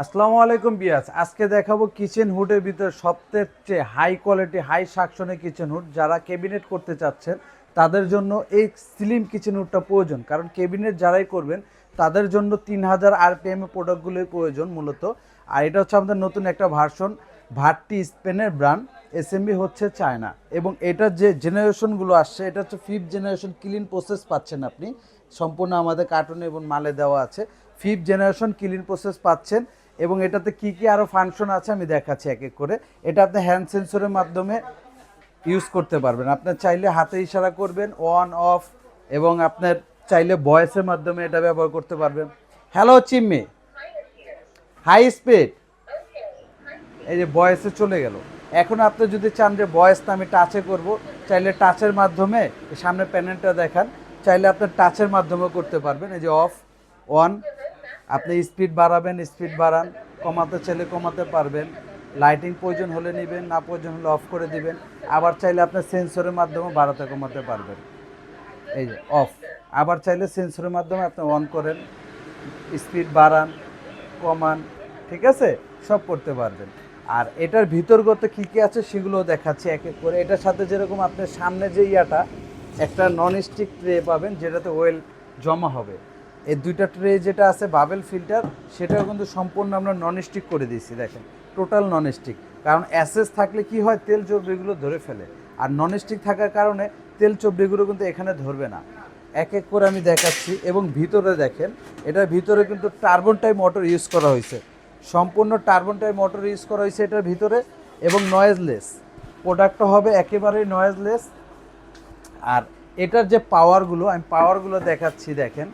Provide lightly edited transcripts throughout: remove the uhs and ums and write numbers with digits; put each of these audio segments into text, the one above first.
আসসালামু আলাইকুম বিয়াস। আজকে দেখাবো কিচেন হুডের ভিতরে সবচেয়ে হাই কোয়ালিটি হাই সাকশনের কিচেন হুড। যারা ক্যাবিনেট করতে চাচ্ছেন তাদের জন্য এই স্লিম কিচেন হুডটা প্রয়োজন, কারণ ক্যাবিনেট যারাই করবেন তাদের জন্য 3000 আরপিএম এর প্রোডাক্টগুলোই প্রয়োজন মূলত। আর এটা হচ্ছে আমাদের নতুন একটা ভার্সন, ভাট্টি স্পেনের ব্র্যান্ড, এসএমবি হচ্ছে চায়না। এবং এটার যে জেনারেশনগুলো আসছে এটা হচ্ছে 5th জেনারেশন ক্লিন প্রসেস পাচ্ছেন আপনি, সম্পূর্ণ আমাদের কার্টুনে এবং মালে দেওয়া আছে। 5th জেনারেশন ক্লিন প্রসেস পাচ্ছেন। এবং এটাতে কি কি আরও ফাংশন আছে আমি দেখাচ্ছি এক এক করে। এটা আপনি হ্যান্ড সেন্সরের মাধ্যমে ইউজ করতে পারবেন। আপনার চাইলে হাতে ইশারা করবেন অন অফ, এবং আপনার চাইলে ভয়েসের মাধ্যমে এটা ব্যবহার করতে পারবেন। হ্যালো চিম্মি, হাই স্পিড, এই যে ভয়েসে চলে গেল। এখন আপনি যদি চান যে ভয়েসটা আমি টাচে করব, চাইলে টাচের মাধ্যমে সামনে প্যানেলটা দেখান, চাইলে আপনার টাচের মাধ্যমেও করতে পারবেন। এই যে অফ অন, আপনি স্পিড বাড়াবেন স্পিড বাড়ান, কমাতে চাইলে কমাতে পারবেন, লাইটিং প্রয়োজন হলে নেবেন, না প্রয়োজন হলে অফ করে দিবেন। আবার চাইলে আপনার সেন্সরের মাধ্যমে বাড়াতে কমাতে পারবেন। এই যে অফ, আবার চাইলে সেন্সরের মাধ্যমে আপনি অন করেন, স্পিড বাড়ান কমান, ঠিক আছে, সব করতে পারবেন। আর এটার ভিতরগত কী কী আছে সেগুলো দেখাচ্ছি এক এক করে। এটার সাথে যেরকম আপনার সামনে যে ইয়াটা একটা নন স্টিক ট্রে পাবেন যেটাতে ওয়েল জমা হবে। এই দুইটা ট্রে যেটা আছে বাবেল ফিল্টার, সেটাও কিন্তু সম্পূর্ণ আমরা নন স্টিক করে দিয়েছি। দেখেন টোটাল নন স্টিক, কারণ অ্যাসেস থাকলে কি হয় তেল চর্বিগুলো ধরে ফেলে, আর নন স্টিক থাকার কারণে তেল চর্বিগুলো কিন্তু এখানে ধরবে না। এক এক করে আমি দেখাচ্ছি। এবং ভিতরে দেখেন, এটার ভিতরে কিন্তু টার্বন টাইপ মোটর ইউজ করা হয়েছে, সম্পূর্ণ টার্বন টাইপ মোটর ইউজ করা হয়েছে এটার ভিতরে। এবং নয়েজলেস প্রোডাক্টটা হবে, একেবারেই নয়েজলেস। আর এটার যে পাওয়ারগুলো আমি পাওয়ারগুলো দেখাচ্ছি। দেখেন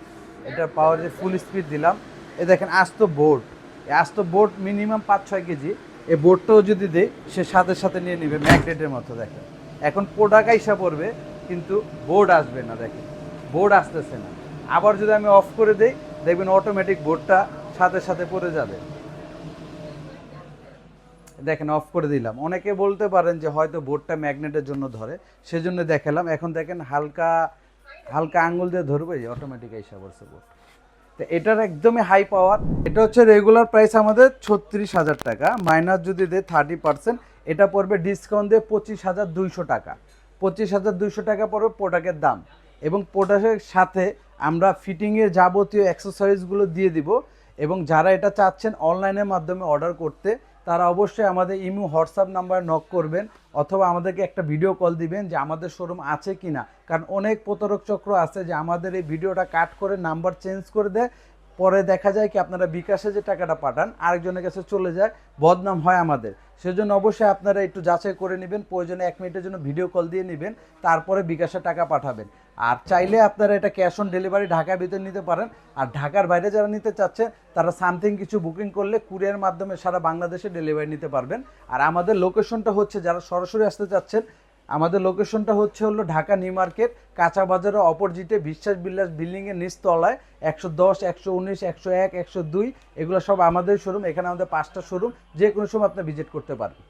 এটার পাওয়ার যে ফুল স্পিড দিলাম, এ দেখেন আস্ত বোর্ড, এই আস্ত বোর্ড মিনিমাম 5-6 কেজি। এই বোর্ডটাও যদি দেয় সে সাথে সাথে নিয়ে নেবে ম্যাগনেটের মতো। দেখেন এখন প্রোডাক্ট আইসা পড়বে কিন্তু বোর্ড আসবে না, দেখেন বোর্ড আসতেছে না। আবার যদি আমি অফ করে দেই দেখবেন অটোমেটিক বোর্ডটা সাথে সাথে পড়ে যাবে। দেখেন অফ করে দিলাম। অনেকে বলতে পারেন যে হয়তো বোর্ডটা ম্যাগনেটের জন্য ধরে, সেজন্য দেখালাম। এখন দেখেন হালকা হালকা আঙ্গুল দিয়ে ধরবে, যে অটোমেটিক এসে পড়ছে বোর্ড। তো এটার একদমই হাই পাওয়ার। এটা হচ্ছে রেগুলার প্রাইস আমাদের 36,000 টাকা, মাইনাস যদি দেয় 30%, এটা পড়বে ডিসকাউন্ট দিয়ে 25,200 টাকা। 25,200 টাকা পড়বে প্রোডাক্টের দাম। এবং প্রোডাক্টের সাথে আমরা ফিটিংয়ের যাবতীয় অ্যাক্সেসরিজগুলো দিয়ে দিব। এবং যারা এটা চাচ্ছেন অনলাইনের মাধ্যমে অর্ডার করতে, তারা অবশ্যই আমাদের ইমো হোয়াটসঅ্যাপ নাম্বারে নক করবেন, অথবা আমাদেরকে একটা ভিডিও কল দিবেন যে আমাদের শোরুম আছে কি না। কারণ অনেক প্রতারক চক্র আছে যে আমাদের এই ভিডিওটা কাট করে নাম্বার চেঞ্জ করে দেয়, পরে দেখা যায় কি আপনারা বিকাশে যে টাকাটা পাঠান আরেকজনের কাছে চলে যায়, বদনাম হয় আমাদের। সেজন্য অবশ্যই আপনারা একটু যাচাই করে নেবেন, প্রয়োজনে 1 মিনিটের জন্য ভিডিও কল দিয়ে নেবেন, তারপরে বিকাশে টাকা পাঠাবেন। আর চাইলে আপনারা এটা ক্যাশ অন ডেলিভারি ঢাকার ভিতরে নিতে পারেন। আর ঢাকার বাইরে যারা নিতে চাচ্ছেন তারা সামথিং কিছু বুকিং করলে কুরিয়ার মাধ্যমে সারা বাংলাদেশে ডেলিভারি নিতে পারবেন। আর আমাদের লোকেশনটা হচ্ছে, যারা সরাসরি আসতে চাচ্ছেন, আমাদের লোকেশনটা হলো ঢাকা নিউ মার্কেট কাঁচা বাজারের অপোজিটে বিশ্বাস বিলাস বিল্ডিংয়ের নিচতলায় 110, 119, 101, 102, এগুলো সব আমাদের শোরুম। এখানে আমাদের 5টা শোরুম, যে কোনো সময় আপনি ভিজিট করতে পারেন।